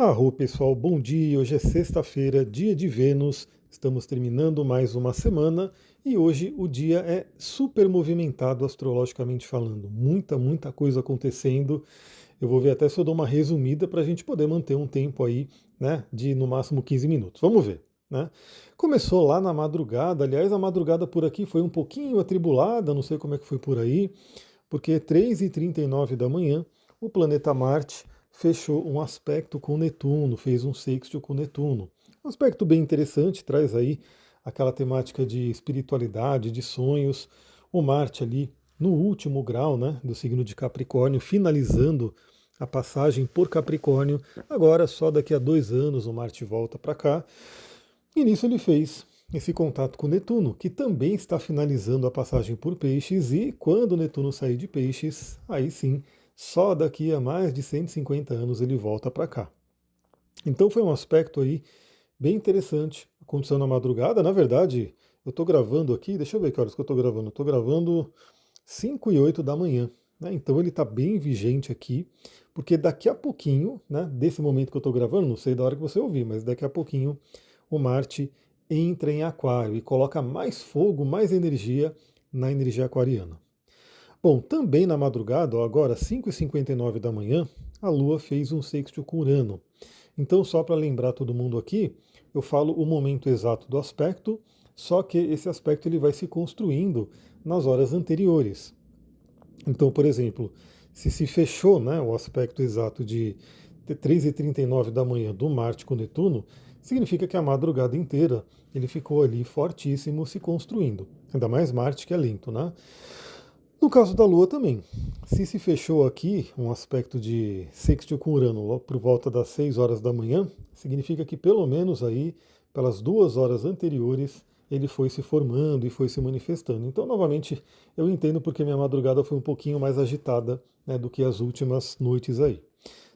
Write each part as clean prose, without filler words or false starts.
Arro, pessoal, bom dia. Hoje é sexta-feira, dia de Vênus. Estamos terminando mais uma semana e hoje o dia é super movimentado astrologicamente falando. Muita coisa acontecendo. Eu vou ver até se eu dou uma resumida para a gente poder manter um tempo aí, né, de no máximo 15 minutos. Vamos ver, né? Começou lá na madrugada, aliás, a madrugada por aqui foi um pouquinho atribulada, não sei como é que foi por aí, porque 3h39 da manhã, o planeta Marte fechou um aspecto com Netuno, fez um sextil com Netuno. Um aspecto bem interessante, traz aí aquela temática de espiritualidade, de sonhos. O Marte ali no último grau, né, do signo de Capricórnio, finalizando a passagem por Capricórnio. Agora, só daqui a 2 anos, o Marte volta para cá. E nisso ele fez esse contato com Netuno, que também está finalizando a passagem por Peixes, e quando Netuno sair de Peixes, aí sim, só daqui a mais de 150 anos ele volta para cá. Então foi um aspecto aí bem interessante, aconteceu na madrugada. Na verdade, eu estou gravando aqui, deixa eu ver que horas que eu estou gravando. Estou gravando 5h08 da manhã, né? Então ele está bem vigente aqui, porque daqui a pouquinho, né, desse momento que eu estou gravando, não sei da hora que você ouvir, mas daqui a pouquinho o Marte entra em Aquário e coloca mais fogo, mais energia na energia aquariana. Bom, também na madrugada, ó, agora 5h59 da manhã, a Lua fez um sextil com Urano. Então, só para lembrar todo mundo aqui, eu falo o momento exato do aspecto, só que esse aspecto ele vai se construindo nas horas anteriores. Então, por exemplo, se fechou, né, o aspecto exato de 3h39 da manhã do Marte com Netuno, significa que a madrugada inteira ele ficou ali fortíssimo se construindo. Ainda mais Marte, que é lento, né? No caso da Lua também. Se fechou aqui um aspecto de sextil com Urano por volta das 6 horas da manhã, significa que pelo menos aí, pelas 2 horas anteriores, ele foi se formando e foi se manifestando. Então, novamente, eu entendo porque minha madrugada foi um pouquinho mais agitada, né, do que as últimas noites aí.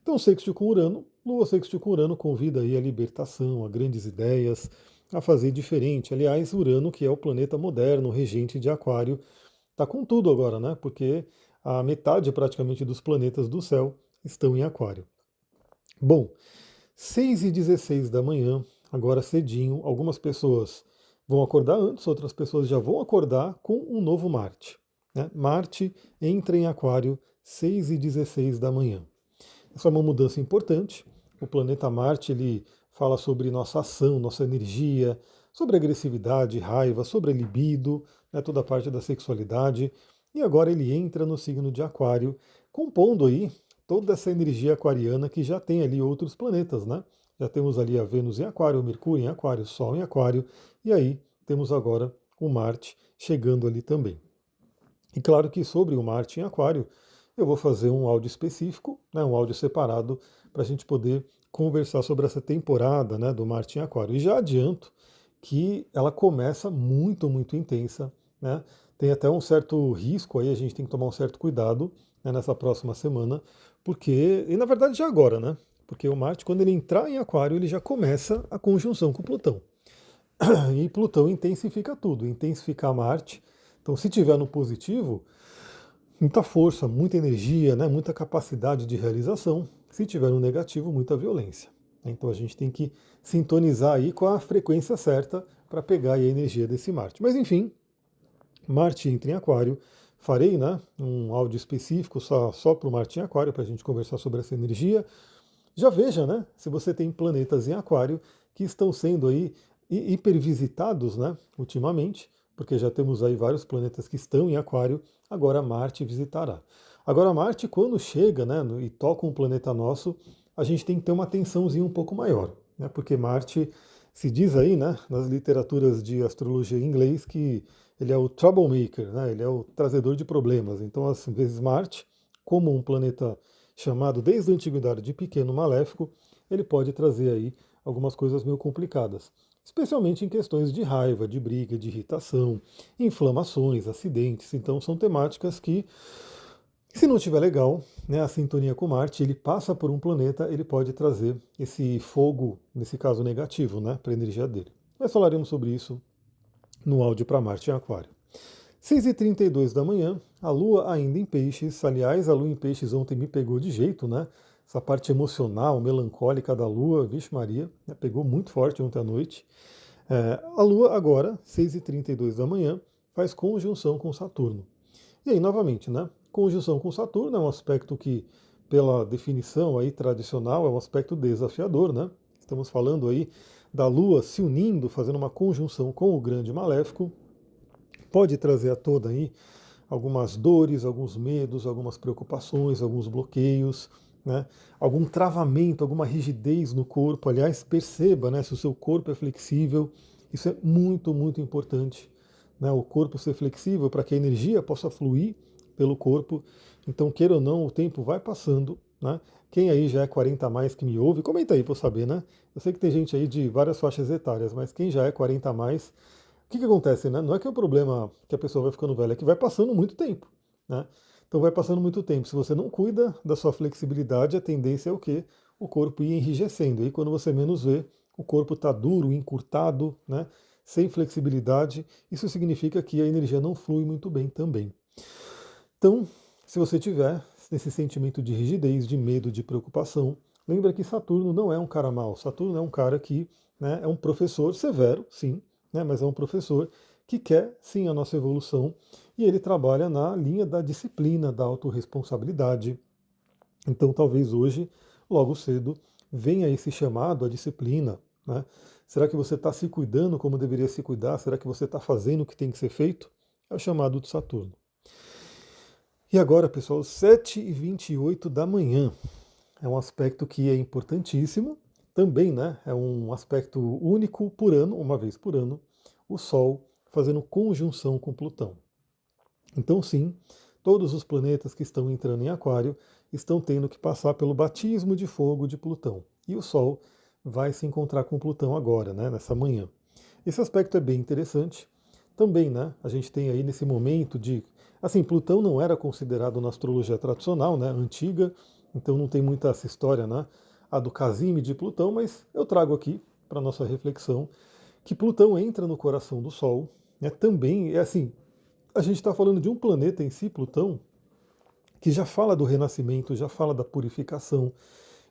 Então, sextil com Urano, Lua sextil com Urano convida aí a libertação, a grandes ideias, a fazer diferente. Aliás, Urano, que é o planeta moderno, regente de Aquário, está com tudo agora, né? Porque a metade praticamente dos planetas do céu estão em Aquário. Bom, 6h16 da manhã, agora cedinho, algumas pessoas vão acordar antes, outras pessoas já vão acordar com um novo Marte, né? Marte entra em Aquário 6h16 da manhã. Essa é uma mudança importante. O planeta Marte ele fala sobre nossa ação, nossa energia, sobre agressividade, raiva, sobre a libido, né, toda a parte da sexualidade. E agora ele entra no signo de Aquário, compondo aí toda essa energia aquariana que já tem ali outros planetas, né? Já temos ali a Vênus em Aquário, o Mercúrio em Aquário, o Sol em Aquário, e aí temos agora o Marte chegando ali também. E claro que sobre o Marte em Aquário, eu vou fazer um áudio específico, né, um áudio separado, para a gente poder conversar sobre essa temporada, né, do Marte em Aquário. E já adianto que ela começa muito intensa, né? Tem até um certo risco aí, a gente tem que tomar um certo cuidado, né, nessa próxima semana, porque, e na verdade já agora, né? Porque o Marte, quando ele entrar em Aquário, ele já começa a conjunção com Plutão. E Plutão intensifica tudo, intensificar Marte. Então, se tiver no positivo, muita força, muita energia, né, muita capacidade de realização. Se tiver no negativo, muita violência. Então a gente tem que sintonizar aí com a frequência certa para pegar aí a energia desse Marte. Mas enfim, Marte entra em Aquário. Farei, né, um áudio específico só para o Marte em Aquário, para a gente conversar sobre essa energia. Já veja, né, se você tem planetas em Aquário que estão sendo aí hipervisitados, né, ultimamente, porque já temos aí vários planetas que estão em Aquário, agora Marte visitará. Agora Marte, quando chega, né, e toca um planeta nosso, a gente tem que ter uma atençãozinha um pouco maior, né, porque Marte se diz aí, né, nas literaturas de astrologia em inglês que ele é o troublemaker, né, ele é o trazedor de problemas. Então, às vezes Marte, como um planeta chamado desde a antiguidade de pequeno maléfico, ele pode trazer aí algumas coisas meio complicadas, especialmente em questões de raiva, de briga, de irritação, inflamações, acidentes. Então são temáticas que, se não estiver legal, né, a sintonia com Marte, ele passa por um planeta, ele pode trazer esse fogo, nesse caso negativo, né, para a energia dele. Nós falaremos sobre isso no áudio para Marte em Aquário. 6h32 da manhã, a Lua ainda em Peixes. Aliás, a Lua em Peixes ontem me pegou de jeito, né? essa parte emocional, melancólica da Lua, vixe Maria, né, pegou muito forte ontem à noite. A Lua agora, 6h32 da manhã, faz conjunção com Saturno. E aí, novamente, né? Conjunção com Saturno é um aspecto que, pela definição aí tradicional, é um aspecto desafiador, né? Estamos falando aí da Lua se unindo, fazendo uma conjunção com o grande maléfico, pode trazer a toda aí algumas dores, alguns medos, algumas preocupações, alguns bloqueios, né? Algum travamento, alguma rigidez no corpo. Aliás, perceba, né, se o seu corpo é flexível. Isso é muito, muito importante, né? O corpo ser flexível para que a energia possa fluir pelo corpo. Então, queira ou não, o tempo vai passando, né? Quem aí já é 40 a mais que me ouve, comenta aí para eu saber, né? Eu sei que tem gente aí de várias faixas etárias, mas quem já é 40 a mais, o que que acontece, né? Não é que é o problema que a pessoa vai ficando velha, é que vai passando muito tempo, né? Então vai passando muito tempo. Se você não cuida da sua flexibilidade, a tendência é o quê? O corpo ir enrijecendo. E quando você menos vê, o corpo está duro, encurtado, né? Sem flexibilidade. Isso significa que a energia não flui muito bem também. Então, se você tiver esse sentimento de rigidez, de medo, de preocupação, lembra que Saturno não é um cara mau. Saturno é um cara que, né, é um professor severo, sim, né, mas é um professor que quer sim a nossa evolução e ele trabalha na linha da disciplina, da autorresponsabilidade. Então, talvez hoje, logo cedo, venha esse chamado à disciplina, né? Será que você está se cuidando como deveria se cuidar? Será que você está fazendo o que tem que ser feito? É o chamado de Saturno. E agora, pessoal, 7h28 da manhã. É um aspecto que é importantíssimo. Também, né? É um aspecto único por ano, uma vez por ano, o Sol fazendo conjunção com Plutão. Então, sim, todos os planetas que estão entrando em Aquário estão tendo que passar pelo batismo de fogo de Plutão. E o Sol vai se encontrar com Plutão agora, né? Nessa manhã. Esse aspecto é bem interessante. Também, né? A gente tem aí nesse momento de. Assim, Plutão não era considerado na astrologia tradicional, né? Antiga, então não tem muita essa história, né? A do Casime de Plutão, mas eu trago aqui para nossa reflexão que Plutão entra no coração do Sol, né? Também é assim. A gente está falando de um planeta em si, Plutão, que já fala do renascimento, já fala da purificação,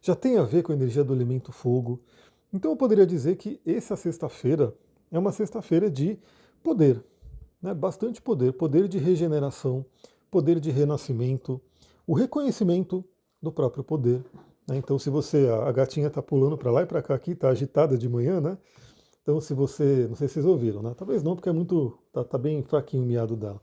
já tem a ver com a energia do elemento fogo. Então eu poderia dizer que essa sexta-feira é uma sexta-feira de poder, né? Bastante poder, poder de regeneração, poder de renascimento, o reconhecimento do próprio poder, né? Então se você, a gatinha está pulando para lá e para cá aqui, está agitada de manhã, né? Então se você, não sei se vocês ouviram, né? Talvez não, porque é muito, tá bem fraquinho o miado dela.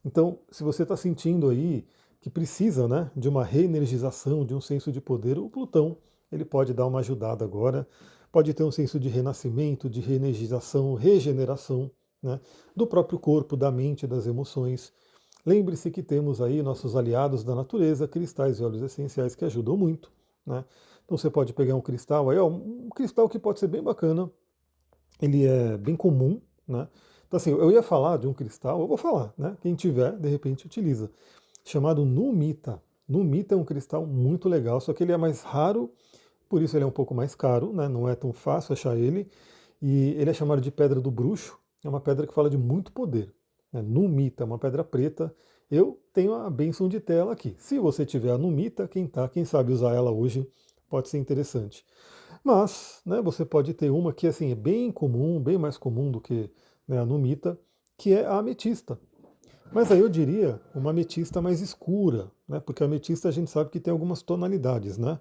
Então se você está sentindo aí que precisa, né, de uma reenergização, de um senso de poder, o Plutão ele pode dar uma ajudada agora, pode ter um senso de renascimento, de reenergização, regeneração, né, do próprio corpo, da mente, das emoções. Lembre-se que temos aí nossos aliados da natureza, cristais e óleos essenciais que ajudam muito, né? Então você pode pegar um cristal aí, ó, um cristal que pode ser bem bacana, ele é bem comum, né? Então assim, eu ia falar de um cristal, eu vou falar, né? Quem tiver, de repente utiliza, chamado Numita. Numita é um cristal muito legal, só que ele é mais raro, por isso ele é um pouco mais caro, né? Não é tão fácil achar ele. E ele é chamado de pedra do bruxo, é uma pedra que fala de muito poder, né? Numita, uma pedra preta. Eu tenho a bênção de ter ela aqui. Se você tiver a Numita, quem sabe usar ela hoje, pode ser interessante. Mas, né, você pode ter uma que assim é bem comum, bem mais comum do que, né, a Numita, que é a ametista. Mas aí eu diria uma ametista mais escura, né? Porque a ametista a gente sabe que tem algumas tonalidades, né?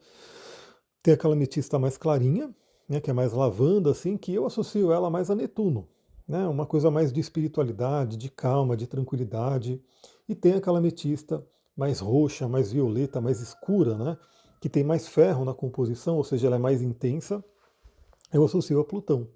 Tem aquela ametista mais clarinha, né? Que é mais lavanda, assim, que eu associo ela mais a Netuno, né? Uma coisa mais de espiritualidade, de calma, de tranquilidade. E tem aquela ametista mais roxa, mais violeta, mais escura, né? Que tem mais ferro na composição, ou seja, ela é mais intensa. Eu associo a Plutão.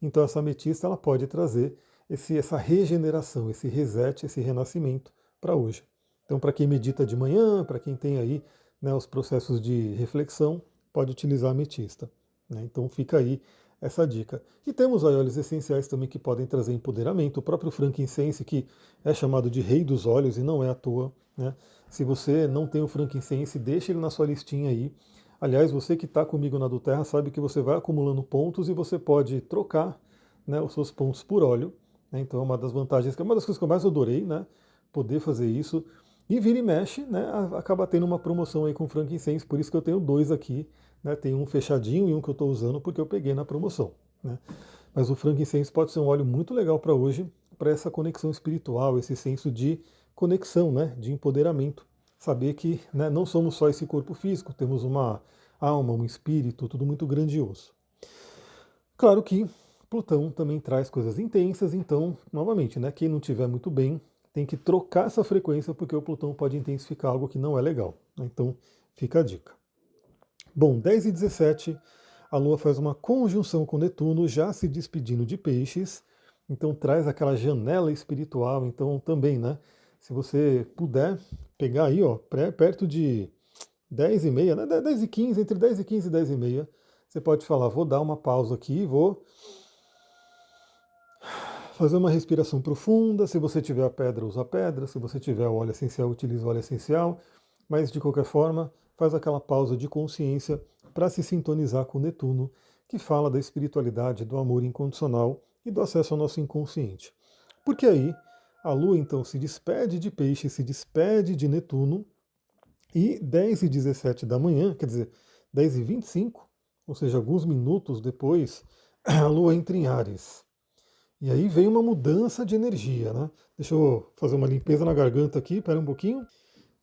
Então essa ametista ela pode trazer essa regeneração, esse reset, esse renascimento para hoje. Então para quem medita de manhã, para quem tem aí, né, os processos de reflexão, pode utilizar a ametista, né? Então fica aí essa dica. E temos aí óleos essenciais também que podem trazer empoderamento. O próprio frankincense, que é chamado de rei dos óleos e não é à toa, né? Se você não tem o frankincense, deixa ele na sua listinha aí. Aliás, você que está comigo na do Terra sabe que você vai acumulando pontos e você pode trocar, né, os seus pontos por óleo, né? Então é uma das vantagens, uma das coisas que eu mais adorei, né? Poder fazer isso. E vira e mexe, né, acaba tendo uma promoção aí com frankincense, por isso que eu tenho dois aqui, né, tem um fechadinho e um que eu estou usando porque eu peguei na promoção, né. Mas o frankincense pode ser um óleo muito legal para hoje, para essa conexão espiritual, esse senso de conexão, né, de empoderamento. Saber que, né, não somos só esse corpo físico, temos uma alma, um espírito, tudo muito grandioso. Claro que Plutão também traz coisas intensas, então, novamente, né, quem não estiver muito bem tem que trocar essa frequência porque o Plutão pode intensificar algo que não é legal, né. Então, fica a dica. Bom, 10h17, a Lua faz uma conjunção com Netuno, já se despedindo de Peixes, então traz aquela janela espiritual, então também, né? Se você puder pegar aí, ó, perto de 10h30, né? 10h15, entre 10h15 e 10h30, você pode falar, vou dar uma pausa aqui, vou fazer uma respiração profunda. Se você tiver a pedra, usa a pedra. Se você tiver o óleo essencial, utiliza o óleo essencial. Mas, de qualquer forma, faz aquela pausa de consciência para se sintonizar com Netuno, que fala da espiritualidade, do amor incondicional e do acesso ao nosso inconsciente. Porque aí a Lua, então, se despede de Peixe, se despede de Netuno, e 10h17 da manhã, quer dizer, 10h25, ou seja, alguns minutos depois, a Lua entra em Áries. E aí vem uma mudança de energia, né? Deixa eu fazer uma limpeza na garganta aqui, espera um pouquinho.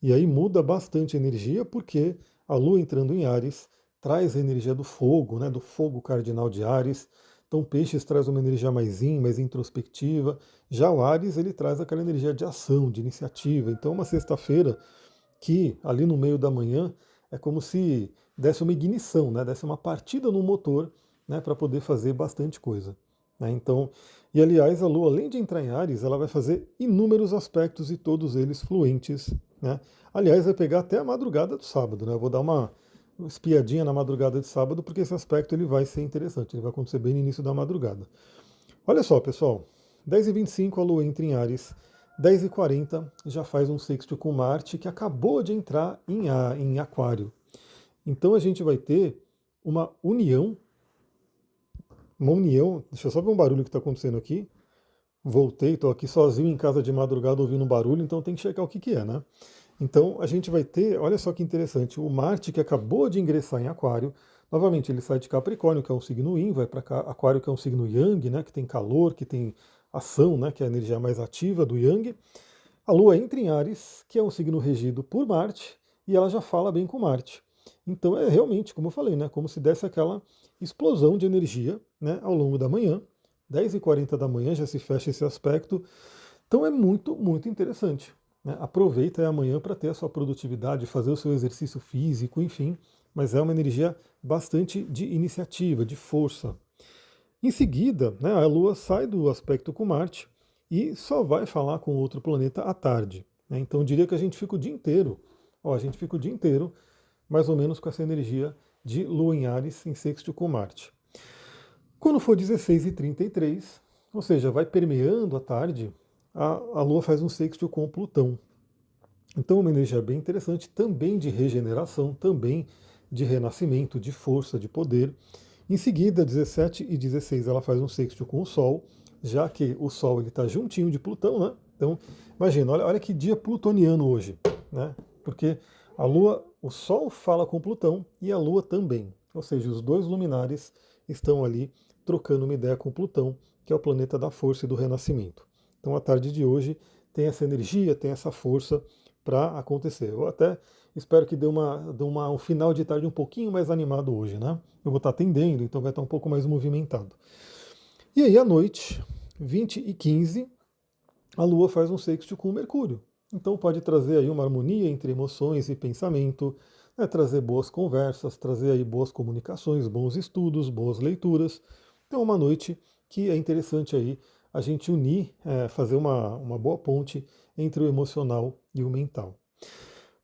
E aí muda bastante a energia, porque a Lua entrando em Áries traz a energia do fogo, né? Do fogo cardinal de Áries. Então Peixes traz uma energia mais yin, mais introspectiva. Já o Áries, ele traz aquela energia de ação, de iniciativa. Então uma sexta-feira que ali no meio da manhã é como se desse uma ignição, né? Desse uma partida no motor, né? Para poder fazer bastante coisa, né? Então, e aliás, a Lua, além de entrar em Áries, ela vai fazer inúmeros aspectos e todos eles fluentes, né? Aliás, vai pegar até a madrugada do sábado, né? Eu vou dar uma espiadinha na madrugada de sábado, porque esse aspecto ele vai ser interessante, ele vai acontecer bem no início da madrugada. Olha só, pessoal, 10h25 a Lua entra em Áries, 10h40 já faz um sexto com Marte, que acabou de entrar em Aquário. Então a gente vai ter uma união, deixa eu só ver um barulho que está acontecendo aqui. Voltei, estou aqui sozinho em casa de madrugada ouvindo um barulho, então tem que checar o que que é, né? Então a gente vai ter, olha só que interessante, o Marte que acabou de ingressar em Aquário, novamente ele sai de Capricórnio, que é um signo Yin, vai para Aquário, que é um signo Yang, né, que tem calor, que tem ação, né, que é a energia mais ativa do Yang. A Lua entra em Áries, que é um signo regido por Marte, e ela já fala bem com Marte. Então é realmente, como eu falei, né, como se desse aquela explosão de energia, né, ao longo da manhã. 10h40 da manhã já se fecha esse aspecto. Então é muito, muito interessante, né? Aproveita amanhã para ter a sua produtividade, fazer o seu exercício físico, enfim, mas é uma energia bastante de iniciativa, de força. Em seguida, né, a Lua sai do aspecto com Marte e só vai falar com outro planeta à tarde, né? Então eu diria que a gente fica o dia inteiro, a gente fica o dia inteiro mais ou menos com essa energia de Lua em Áries em sexto com Marte. Quando for 16h33, ou seja, vai permeando a tarde, a Lua faz um sextil com Plutão. Então, uma energia bem interessante, também de regeneração, também de renascimento, de força, de poder. Em seguida, 17h16, ela faz um sextil com o Sol, já que o Sol está juntinho de Plutão, né? Então, imagina, olha que dia plutoniano hoje, né? Porque a Lua, o Sol fala com Plutão e a Lua também. Ou seja, os dois luminares estão ali trocando uma ideia com Plutão, que é o planeta da força e do renascimento. Então, a tarde de hoje tem essa energia, tem essa força para acontecer. Eu até espero que dê um final de tarde um pouquinho mais animado hoje, né? Eu vou estar atendendo, então vai estar um pouco mais movimentado. E aí, à noite, 20h15, a Lua faz um sexto com o Mercúrio. Então pode trazer aí uma harmonia entre emoções e pensamento, né, trazer boas conversas, trazer aí boas comunicações, bons estudos, boas leituras. Então uma noite que é interessante aí a gente unir, fazer uma boa ponte entre o emocional e o mental.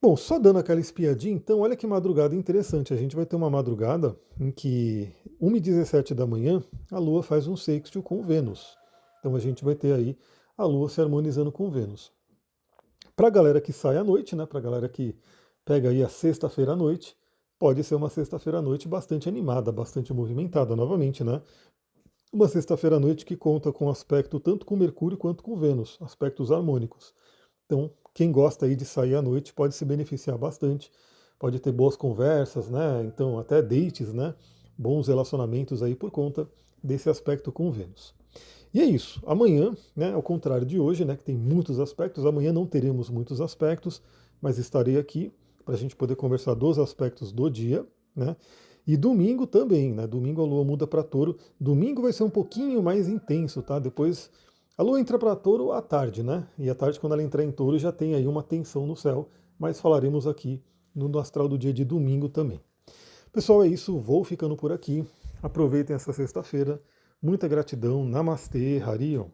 Bom, só dando aquela espiadinha, então, olha que madrugada interessante. A gente vai ter uma madrugada em que 1h17 da manhã a Lua faz um sextil com Vênus. Então a gente vai ter aí a Lua se harmonizando com Vênus. Para a galera que sai à noite, né, para a galera que pega aí a sexta-feira à noite, pode ser uma sexta-feira à noite bastante animada, bastante movimentada novamente, né? Uma sexta-feira à noite que conta com aspecto tanto com Mercúrio quanto com Vênus, aspectos harmônicos. Então, quem gosta aí de sair à noite pode se beneficiar bastante, pode ter boas conversas, né? Então, até dates, né? Bons relacionamentos aí por conta desse aspecto com Vênus. E é isso. Amanhã, né, ao contrário de hoje, né, que tem muitos aspectos, amanhã não teremos muitos aspectos, mas estarei aqui para a gente poder conversar dos aspectos do dia, né? E domingo também, né? Domingo a Lua muda para Touro. Domingo vai ser um pouquinho mais intenso, tá? Depois a Lua entra para Touro à tarde, né? E à tarde, quando ela entrar em Touro, já tem aí uma tensão no céu, mas falaremos aqui no astral do dia de domingo também. Pessoal, é isso. Vou ficando por aqui. Aproveitem essa sexta-feira. Muita gratidão. Namastê, Harion.